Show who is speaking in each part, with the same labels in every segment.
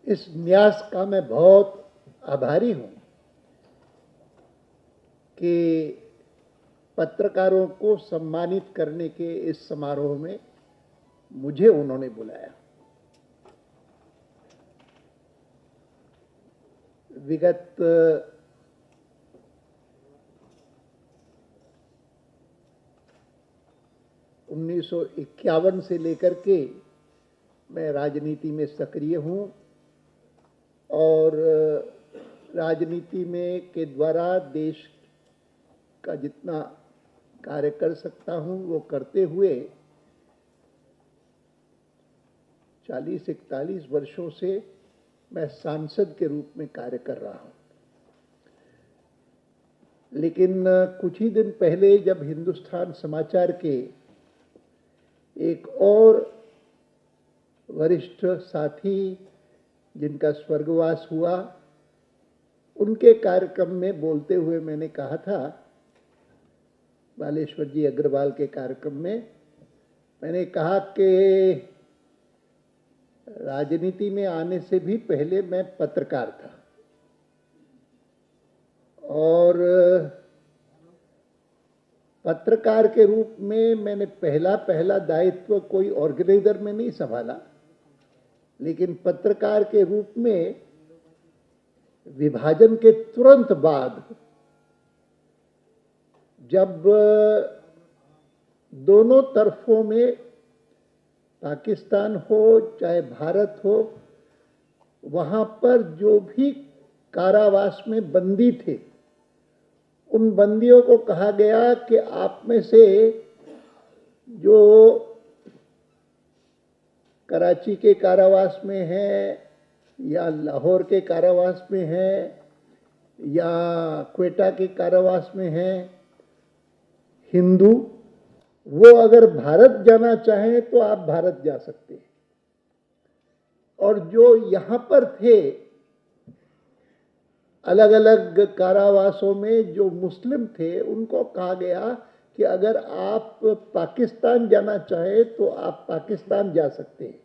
Speaker 1: इस न्यास का मैं बहुत आभारी हूं कि पत्रकारों को सम्मानित करने के इस समारोह में मुझे उन्होंने बुलाया। विगत 1951 से लेकर के मैं राजनीति में सक्रिय हूं और राजनीति में के द्वारा देश का जितना कार्य कर सकता हूं वो करते हुए 40-41 वर्षों से मैं सांसद के रूप में कार्य कर रहा हूं। लेकिन कुछ ही दिन पहले जब हिंदुस्तान समाचार के एक और वरिष्ठ साथी जिनका स्वर्गवास हुआ, उनके कार्यक्रम में बोलते हुए मैंने कहा था, बालेश्वर जी अग्रवाल के कार्यक्रम में मैंने कहा कि राजनीति में आने से भी पहले मैं पत्रकार था और पत्रकार के रूप में मैंने पहला दायित्व कोई ऑर्गेनाइजर में नहीं संभाला, लेकिन पत्रकार के रूप में विभाजन के तुरंत बाद जब दोनों तरफों में पाकिस्तान हो चाहे भारत हो, वहां पर जो भी कारावास में बंदी थे, उन बंदियों को कहा गया कि आप में से जो कराची के कारावास में है या लाहौर के कारावास में है या क्वेटा के कारावास में है हिंदू, वो अगर भारत जाना चाहें तो आप भारत जा सकते हैं। और जो यहां पर थे अलग अलग कारावासों में जो मुस्लिम थे, उनको कहा गया कि अगर आप पाकिस्तान जाना चाहें तो आप पाकिस्तान जा सकते हैं।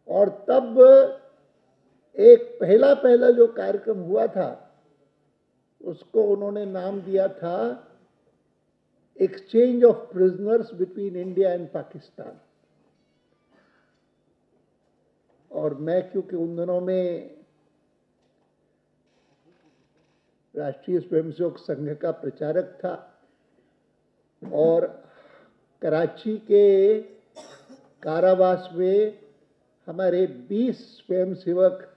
Speaker 1: और तब एक पहला जो कार्यक्रम हुआ था उसको उन्होंने नाम दिया था exchange of prisoners between India and Pakistan. और मैं क्योंकि उन दिनों में राष्ट्रीय स्वयंसेवक संघ का प्रचारक था और कराची के कारावास में हमारे 20 स्वयंसेवक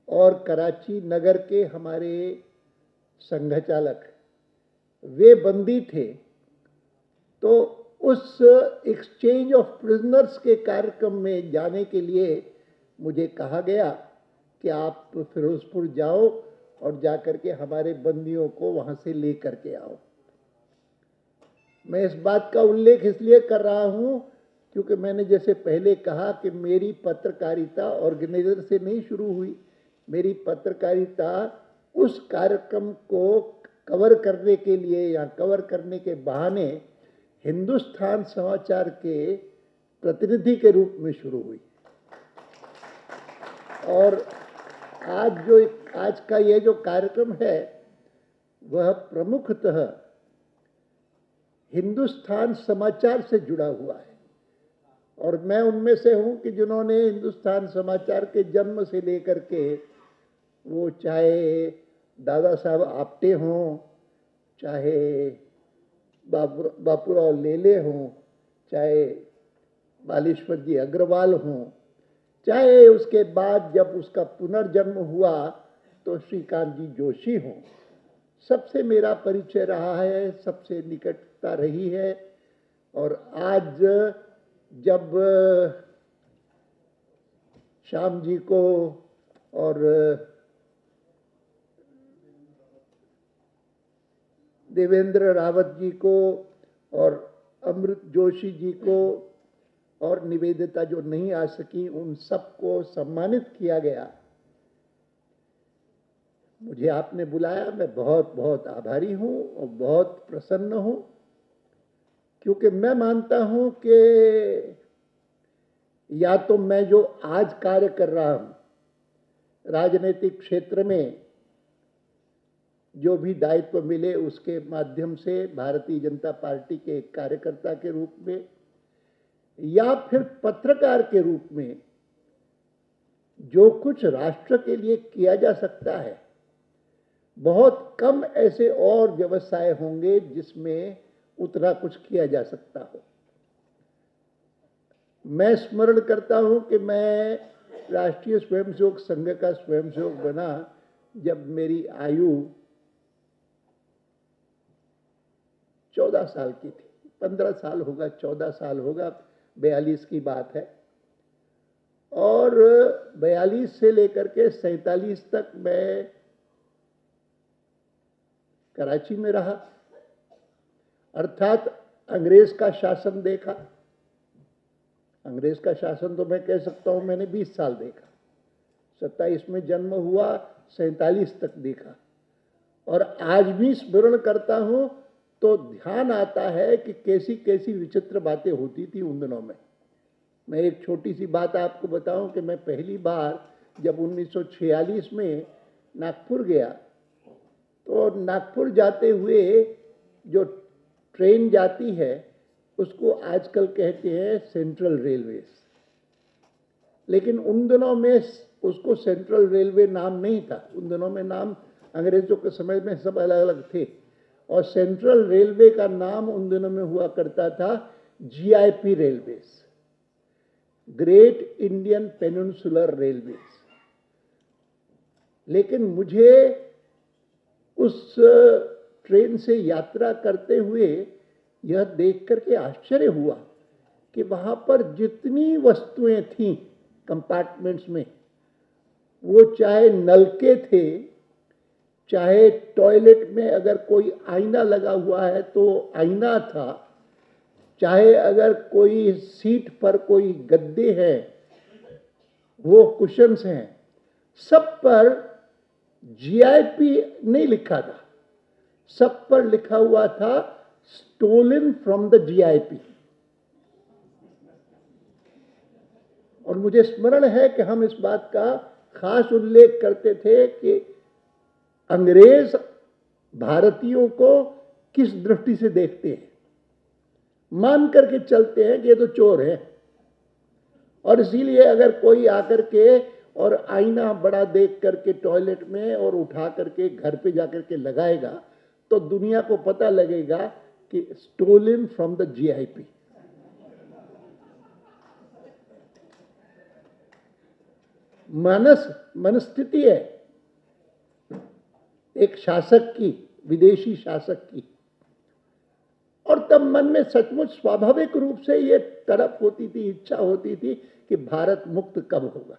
Speaker 1: और कराची नगर के हमारे संघ चालक वे बंदी थे, तो उस एक्सचेंज ऑफ प्रिजनर्स के कार्यक्रम में जाने के लिए मुझे कहा गया कि आप फिरोजपुर जाओ और जाकर के हमारे बंदियों को वहां से ले करके आओ। मैं इस बात का उल्लेख इसलिए कर रहा हूं क्योंकि मैंने जैसे पहले कहा कि मेरी पत्रकारिता ऑर्गेनाइजर से नहीं शुरू हुई। मेरी पत्रकारिता उस कार्यक्रम को कवर करने के लिए या कवर करने के बहाने हिंदुस्तान समाचार के प्रतिनिधि के रूप में शुरू हुई। और आज का यह जो कार्यक्रम है वह प्रमुखतः हिंदुस्तान समाचार से जुड़ा हुआ है और मैं उनमें से हूं कि जिन्होंने हिंदुस्तान समाचार के जन्म से लेकर के, वो चाहे दादा साहब आप्टे हों, चाहे बापूराव लेले हों, चाहे बालेश्वर जी अग्रवाल हों, चाहे उसके बाद जब उसका पुनर्जन्म हुआ तो श्रीकांत जी जोशी हों, सबसे मेरा परिचय रहा है, सबसे निकटता रही है। और आज जब श्याम जी को और देवेंद्र रावत जी को और अमृत जोशी जी को और निवेदिता जो नहीं आ सकी, उन सबको सम्मानित किया गया। मुझे आपने बुलाया, मैं बहुत बहुत आभारी हूं और बहुत प्रसन्न हूं, क्योंकि मैं मानता हूं कि या तो मैं जो आज कार्य कर रहा हूं राजनीतिक क्षेत्र में, जो भी दायित्व मिले उसके माध्यम से भारतीय जनता पार्टी के एक कार्यकर्ता के रूप में, या फिर पत्रकार के रूप में जो कुछ राष्ट्र के लिए किया जा सकता है, बहुत कम ऐसे और व्यवसाय होंगे जिसमें उतना कुछ किया जा सकता हो। मैं स्मरण करता हूं कि मैं राष्ट्रीय स्वयंसेवक संघ का स्वयंसेवक बना जब मेरी आयु 14 साल की थी। 15 साल होगा, 14 साल होगा, 42 की बात है। और 42 से लेकर के 47 तक मैं कराची में रहा, अर्थात अंग्रेज का शासन देखा। अंग्रेज का शासन तो मैं कह सकता हूं मैंने 20 साल देखा। 27 में जन्म हुआ, 47 तक देखा। और आज भी स्मरण करता हूं तो ध्यान आता है कि कैसी कैसी विचित्र बातें होती थी उन दिनों में। मैं एक छोटी सी बात आपको बताऊं कि मैं पहली बार जब 1946 में नागपुर गया, तो नागपुर जाते हुए जो ट्रेन जाती है उसको आजकल कहते हैं सेंट्रल रेलवे, लेकिन उन दिनों में उसको सेंट्रल रेलवे नाम नहीं था। उन दिनों में नाम अंग्रेजों के समय में सब अलग अलग थे, और सेंट्रल रेलवे का नाम उन दिनों में हुआ करता था GIP railways, great Indian peninsular railways. लेकिन मुझे उस ट्रेन से यात्रा करते हुए यह देख करके आश्चर्य हुआ कि वहां पर जितनी वस्तुएं थीं कंपार्टमेंट्स में, वो चाहे नलके थे, चाहे टॉयलेट में अगर कोई आईना लगा हुआ है तो आईना था, चाहे अगर कोई सीट पर कोई गद्दे हैं वो कुशन्स हैं, सब पर जीआईपी नहीं लिखा था, सब पर लिखा हुआ था स्टोलन फ्रॉम द जीआईपी। और मुझे स्मरण है कि हम इस बात का खास उल्लेख करते थे कि अंग्रेज भारतीयों को किस दृष्टि से देखते हैं, मान करके चलते हैं कि ये तो चोर है। और इसीलिए अगर कोई आकर के और आईना बड़ा देख करके टॉयलेट में और उठा करके घर पे जाकर के लगाएगा तो दुनिया को पता लगेगा कि स्टोलन फ्रॉम द जीआईपी। मनस्थिति है एक शासक की, विदेशी शासक की। और तब मन में सचमुच स्वाभाविक रूप से ये तड़प होती थी, इच्छा होती थी कि भारत मुक्त कब होगा।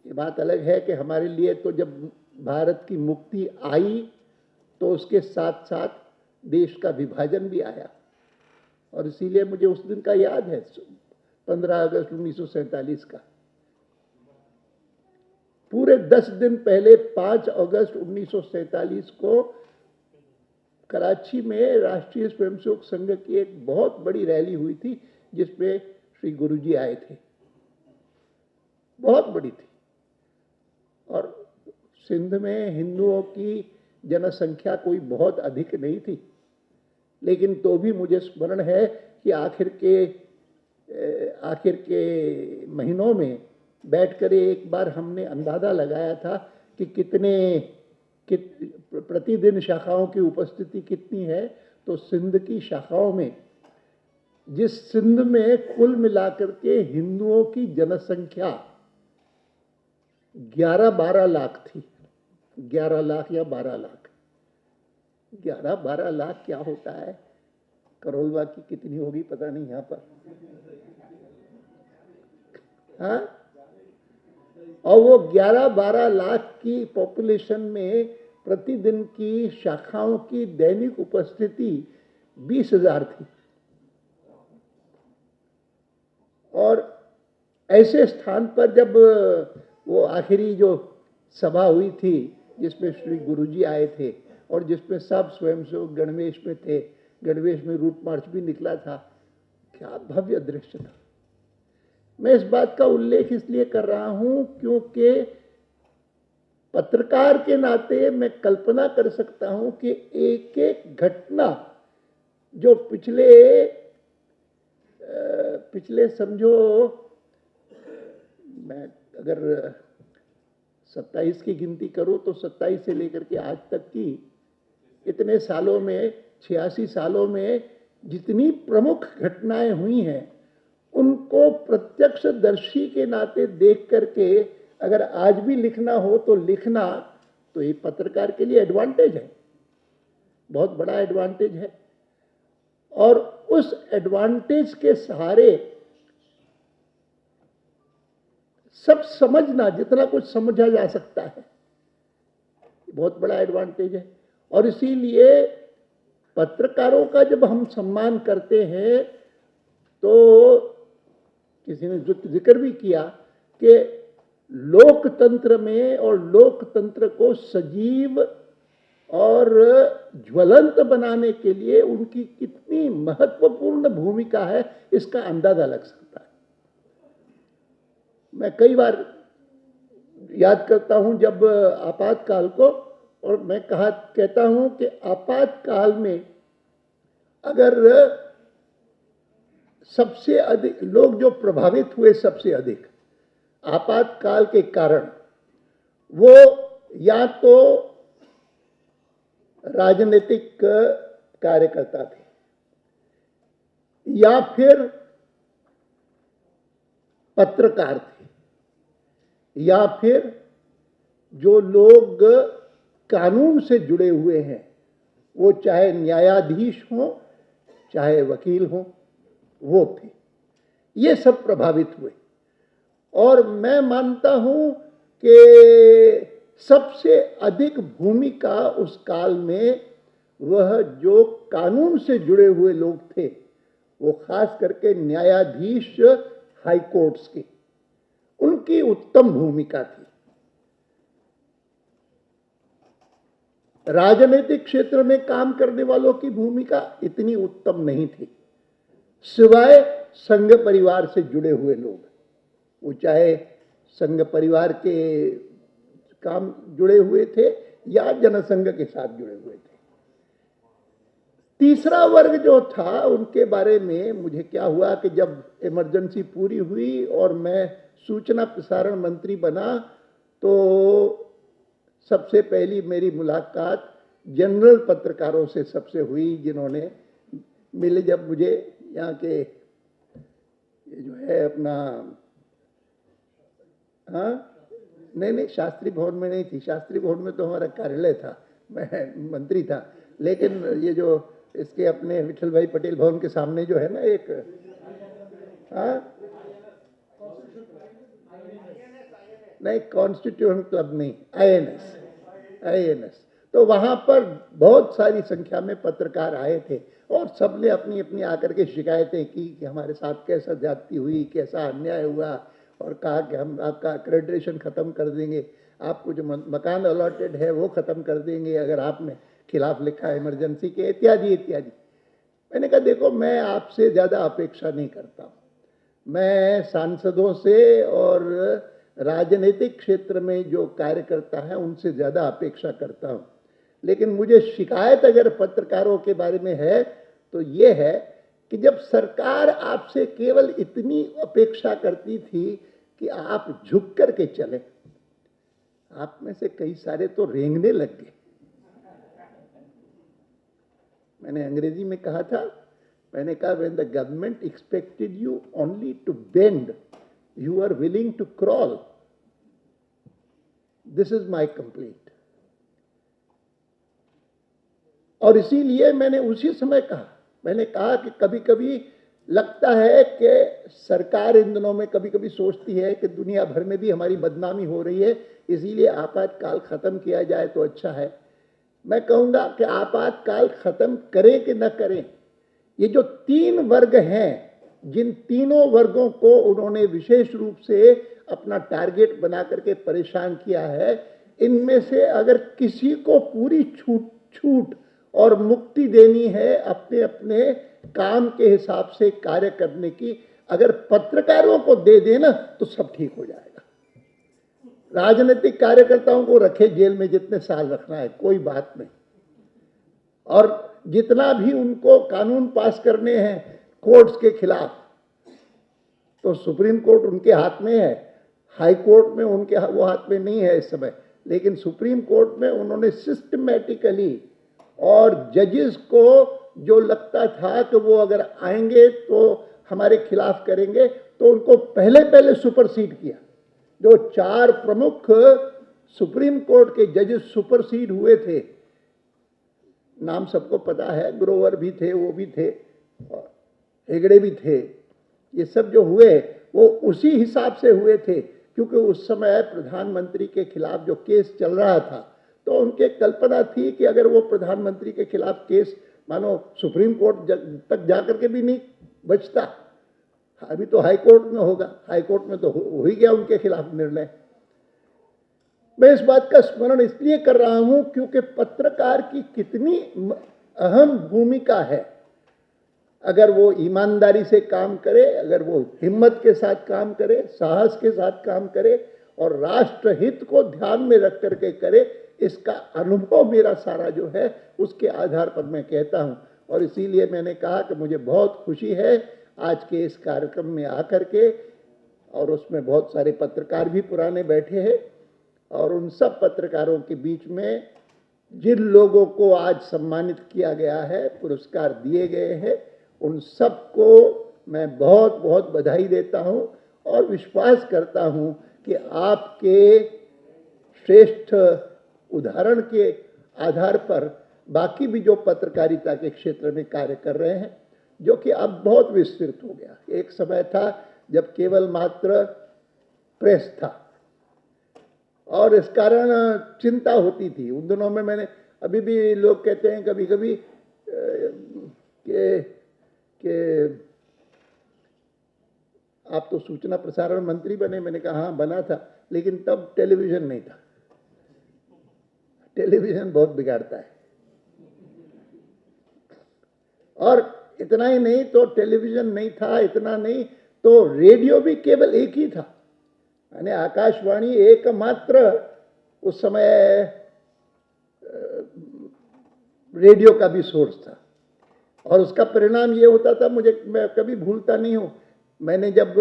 Speaker 1: ये बात अलग है कि हमारे लिए तो जब भारत की मुक्ति आई तो उसके साथ साथ देश का विभाजन भी आया। और इसीलिए मुझे उस दिन का याद है, 15 अगस्त 1947 का। पूरे 10 दिन पहले 5 अगस्त 1947 को कराची में राष्ट्रीय स्वयंसेवक संघ की एक बहुत बड़ी रैली हुई थी जिसमें श्री गुरुजी आए थे, बहुत बड़ी थी। और सिंध में हिंदुओं की जनसंख्या कोई बहुत अधिक नहीं थी, लेकिन तो भी मुझे स्मरण है कि आखिर के महीनों में बैठकर एक बार हमने अंदाजा लगाया था कि प्रतिदिन शाखाओं की उपस्थिति कितनी है। तो सिंध की शाखाओं में, जिस सिंध में कुल मिलाकर के हिंदुओं की जनसंख्या 11-12 लाख थी, 11 लाख या 12 लाख, 11-12 लाख क्या होता है, करोलवा की कितनी होगी पता नहीं यहाँ पर, हाँ। और वो 11-12 लाख की पॉपुलेशन में प्रतिदिन की शाखाओं की दैनिक उपस्थिति 20,000 थी। और ऐसे स्थान पर जब वो आखिरी जो सभा हुई थी जिसमें श्री गुरुजी आए थे और जिसमें सब स्वयंसेवक गणवेश में थे, गणवेश में रूट मार्च भी निकला था, क्या भव्य दृश्य था। मैं इस बात का उल्लेख इसलिए कर रहा हूं क्योंकि पत्रकार के नाते मैं कल्पना कर सकता हूं कि एक एक घटना जो पिछले समझो, मैं अगर 27 की गिनती करूं तो 27 से लेकर के आज तक की इतने सालों में, 86 सालों में जितनी प्रमुख घटनाएं हुई हैं, उनको प्रत्यक्षदर्शी के नाते देख करके अगर आज भी लिखना हो तो लिखना, तो ये पत्रकार के लिए एडवांटेज है, बहुत बड़ा एडवांटेज है। और उस एडवांटेज के सहारे सब समझना, जितना कुछ समझा जा सकता है, बहुत बड़ा एडवांटेज है। और इसीलिए पत्रकारों का जब हम सम्मान करते हैं तो किसी ने जिक्र भी किया कि लोकतंत्र में और लोकतंत्र को सजीव और ज्वलंत बनाने के लिए उनकी कितनी महत्वपूर्ण भूमिका है, इसका अंदाजा लग सकता है। मैं कई बार याद करता हूं जब आपातकाल को, और मैं कहता हूं कि आपातकाल में अगर सबसे अधिक लोग जो प्रभावित हुए, सबसे अधिक आपातकाल के कारण, वो या तो राजनीतिक कार्यकर्ता थे या फिर पत्रकार थे या फिर जो लोग कानून से जुड़े हुए हैं, वो चाहे न्यायाधीश हों चाहे वकील हों, वो थे। ये सब प्रभावित हुए। और मैं मानता हूं कि सबसे अधिक भूमिका उस काल में वह जो कानून से जुड़े हुए लोग थे, वो खास करके न्यायाधीश हाई कोर्ट्स की, उनकी उत्तम भूमिका थी। राजनीतिक क्षेत्र में काम करने वालों की भूमिका इतनी उत्तम नहीं थी, सिवाय संघ परिवार से जुड़े हुए लोग, वो चाहे संघ परिवार के काम जुड़े हुए थे या जनसंघ के साथ जुड़े हुए थे। तीसरा वर्ग जो था, उनके बारे में मुझे क्या हुआ कि जब इमरजेंसी पूरी हुई और मैं सूचना प्रसारण मंत्री बना, तो सबसे पहली मेरी मुलाकात जनरल पत्रकारों से सबसे हुई, जिन्होंने मिले जब मुझे यहाँ के जो है अपना, हाँ नहीं, शास्त्री भवन में नहीं थी, शास्त्री भवन में तो हमारा कार्यालय था, मैं मंत्री था। लेकिन ये जो इसके अपने विठल भाई पटेल भवन के सामने जो है ना एक, हाँ नहीं, कॉन्स्टिट्यूशन क्लब नहीं, आईएनएस। तो वहां पर बहुत सारी संख्या में पत्रकार आए थे और सबने अपनी अपनी आकर के शिकायतें की कि हमारे साथ कैसा ज्यादती हुई, कैसा अन्याय हुआ, और कहा कि हम आपका एक्रेडिटेशन खत्म कर देंगे, आपको जो मकान अलॉटेड है वो खत्म कर देंगे अगर आपने खिलाफ लिखा है इमरजेंसी के, इत्यादि इत्यादि। मैंने कहा देखो, मैं आपसे ज्यादा अपेक्षा नहीं करता हूं, मैं सांसदों से और राजनीतिक क्षेत्र में जो कार्यकर्ता है उनसे ज्यादा अपेक्षा करता हूं। लेकिन मुझे शिकायत अगर पत्रकारों के बारे में है तो ये है कि जब सरकार आपसे केवल इतनी अपेक्षा करती थी कि आप झुक करके चले, आप में से कई सारे तो रेंगने लग गए। मैंने अंग्रेजी में कहा था, मैंने कहा when the government expected you only to bend, you are willing to crawl. This is my complaint. और इसीलिए मैंने उसी समय कहा, मैंने कहा कि कभी कभी लगता है कि सरकार इन दिनों में कभी कभी सोचती है कि दुनिया भर में भी हमारी बदनामी हो रही है, इसीलिए आपातकाल खत्म किया जाए तो अच्छा है। मैं कहूंगा कि आपातकाल खत्म करें कि न करें, ये जो 3 वर्ग हैं, जिन तीनों वर्गों को उन्होंने विशेष रूप से अपना टारगेट बना करके परेशान किया है, इनमें से अगर किसी को पूरी छूट और मुक्ति देनी है अपने अपने काम के हिसाब से कार्य करने की अगर पत्रकारों को दे देना तो सब ठीक हो जाएगा। राजनीतिक कार्यकर्ताओं को रखे जेल में जितने साल रखना है, कोई बात नहीं। और जितना भी उनको कानून पास करने हैं कोर्ट्स के खिलाफ, तो सुप्रीम कोर्ट उनके हाथ में है, हाई कोर्ट में उनके वो हाथ में नहीं है इस समय, लेकिन सुप्रीम कोर्ट में उन्होंने सिस्टमैटिकली, और जजेस को जो लगता था कि वो अगर आएंगे तो हमारे खिलाफ करेंगे, तो उनको पहले पहले सुपरसीड किया। जो 4 प्रमुख सुप्रीम कोर्ट के जजेस सुपरसीड हुए थे, नाम सबको पता है, ग्रोवर भी थे, वो भी थे, हेगड़े भी थे, ये सब जो हुए वो उसी हिसाब से हुए थे, क्योंकि उस समय प्रधानमंत्री के खिलाफ जो केस चल रहा था, तो उनके कल्पना थी कि अगर वो प्रधानमंत्री के खिलाफ केस मानो सुप्रीम कोर्ट तक जाकर के भी नहीं बचता, अभी तो हाई कोर्ट में होगा, हाई कोर्ट में तो हो ही गया उनके खिलाफ निर्णय। मैं इस बात का स्मरण इसलिए कर रहा हूं क्योंकि पत्रकार की कितनी अहम भूमिका है। अगर वो ईमानदारी से काम करे, अगर वो हिम्मत के साथ काम करे, साहस के साथ काम करे और राष्ट्रहित को ध्यान में रख करके करे, इसका अनुभव मेरा सारा जो है उसके आधार पर मैं कहता हूं। और इसीलिए मैंने कहा कि मुझे बहुत खुशी है आज के इस कार्यक्रम में आकर के, और उसमें बहुत सारे पत्रकार भी पुराने बैठे हैं, और उन सब पत्रकारों के बीच में जिन लोगों को आज सम्मानित किया गया है, पुरस्कार दिए गए हैं, उन सबको मैं बहुत बहुत बधाई देता हूं और विश्वास करता हूं कि आपके श्रेष्ठ उदाहरण के आधार पर बाकी भी जो पत्रकारिता के क्षेत्र में कार्य कर रहे हैं, जो कि अब बहुत विस्तृत हो गया। एक समय था जब केवल मात्र प्रेस था और इस कारण चिंता होती थी। उन दिनों में मैंने, अभी भी लोग कहते हैं कभी कभी कि आप तो सूचना प्रसारण मंत्री बने। मैंने कहा हाँ बना था, लेकिन तब टेलीविजन नहीं था। टेलीविजन बहुत बिगाड़ता है। और इतना ही नहीं तो टेलीविजन नहीं था, इतना नहीं तो रेडियो भी केवल एक ही था, यानी आकाशवाणी एकमात्र उस समय रेडियो का भी सोर्स था। और उसका परिणाम ये होता था, मैं कभी भूलता नहीं हूँ, मैंने जब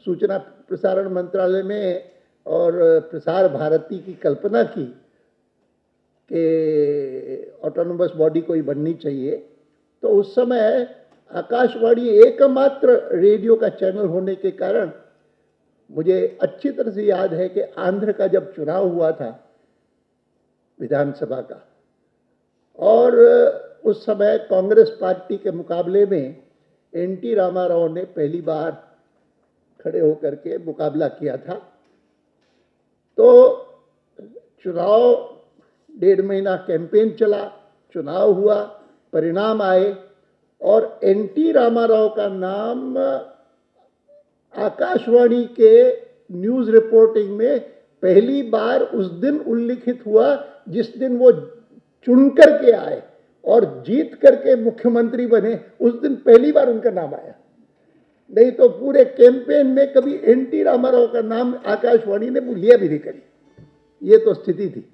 Speaker 1: सूचना प्रसारण मंत्रालय में और प्रसार भारती की कल्पना की कि ऑटोनोमस बॉडी कोई बननी चाहिए, तो उस समय आकाशवाणी एकमात्र रेडियो का चैनल होने के कारण मुझे अच्छी तरह से याद है कि आंध्र का जब चुनाव हुआ था विधानसभा का, और उस समय कांग्रेस पार्टी के मुकाबले में एनटी रामाराव ने पहली बार खड़े होकर के मुकाबला किया था। तो चुनाव 1.5 महीना कैंपेन चला, चुनाव हुआ, परिणाम आए और एनटी रामाराव का नाम आकाशवाणी के न्यूज़ रिपोर्टिंग में पहली बार उस दिन उल्लिखित हुआ जिस दिन वो चुन करके आए और जीत करके मुख्यमंत्री बने। उस दिन पहली बार उनका नाम आया, नहीं तो पूरे कैंपेन में कभी एनटी रामाराव का नाम आकाशवाणी ने लिया भी नहीं करी। ये तो स्थिति थी।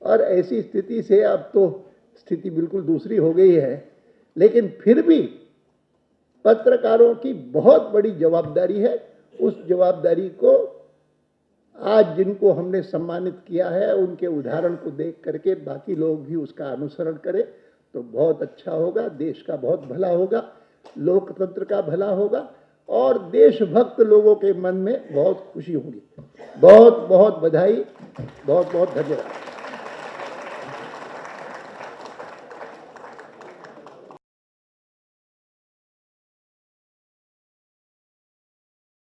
Speaker 1: और ऐसी स्थिति से अब तो स्थिति बिल्कुल दूसरी हो गई है, लेकिन फिर भी पत्रकारों की बहुत बड़ी जवाबदारी है। उस जवाबदारी को आज जिनको हमने सम्मानित किया है, उनके उदाहरण को देख करके बाकी लोग भी उसका अनुसरण करें तो बहुत अच्छा होगा, देश का बहुत भला होगा, लोकतंत्र का भला होगा और देशभक्त लोगों के मन में बहुत खुशी होगी। बहुत बहुत बधाई, बहुत बहुत धन्यवाद।